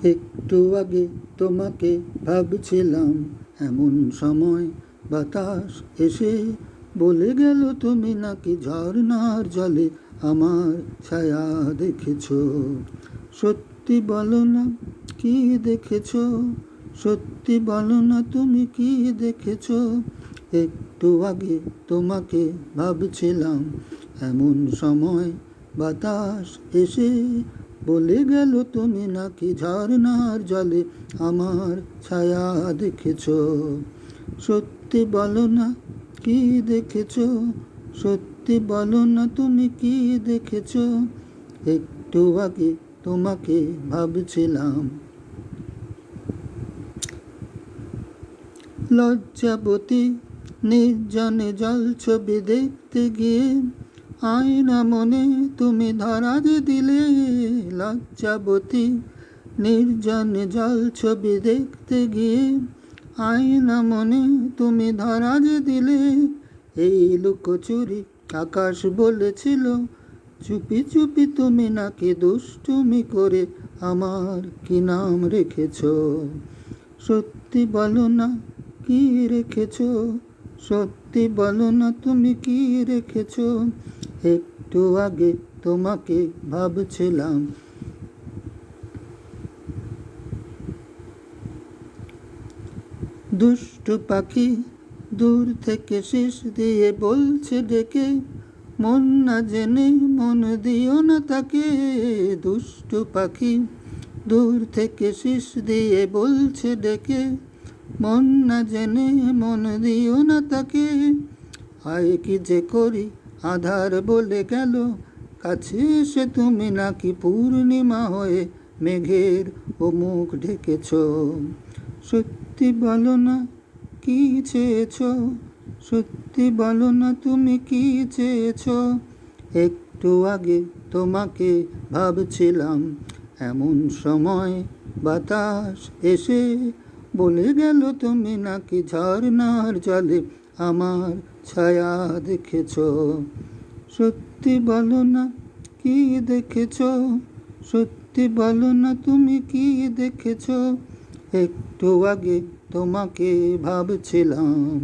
একটু আগে তোমাকে ভাবছিলাম, এমন সময় বাতাস এসে বলে গেল তুমি নাকি ঝর্ণার জলে আমার ছায়া দেখেছো। সত্যি বলো না কি দেখেছো, সত্যি বলো না তুমি কি দেখেছো। একটু আগে তোমাকে ভাবছিলাম, এমন সময় বাতাস এসে বলে গেল তুমি নাকি ঝর্ণার জলে আমার ছায়া দেখেছো। সত্যি বলো না কি দেখেছো, সত্যি বলো না তুমি কি দেখেছো। একটু আগে তোমাকে ভাবছিলাম। লজ্জাবতী নির্জনে জল ছবি দেখতে গিয়ে আয়না মনে তুমি ধরা যে দিলে। লজ্জাবতী নির্জনে জল ছবি দেখতে গিয়ে আয়না মনে তুমি ধরা যে দিলে। এই লুকোচুরি আকাশ বলেছিল, চুপি চুপি তুমি নাকি দুষ্টুমি করে আমার কি নাম রেখেছ। সত্যি বলো না কি রেখেছো, সত্যি বলো না তুমি কি রেখেছো। একটু আগে তোমাকে ভাবছিলাম। দুষ্টু পাখি দূর থেকে শীষ দিয়ে বলছে ডেকে, মন না জেনে মন দিও না তাকে। দুষ্টু পাখি দূর থেকে শীষ দিয়ে বলছে ডেকে, মন না জেনে মন দিও না তাকে। হায় কি যে করি আধার বলে গেল, কাছে এসে তুমি নাকি পূর্ণিমা হয়ে মেঘের ও মুখ ঢেকেছ। সত্যি বলো না কি চেয়েছ, সত্যি বলো না তুমি কি চেয়েছ। একটু আগে তোমাকে ভাবছিলাম, এমন সময় বাতাস এসে বলে গেল তুমি নাকি ঝর্ণার জলে আমার ছায়া দেখেছ। সত্যি বলো না কি দেখেছ, সত্যি বলো না তুমি কি দেখেছ। একটু আগে তোমাকে ভাবছিলাম।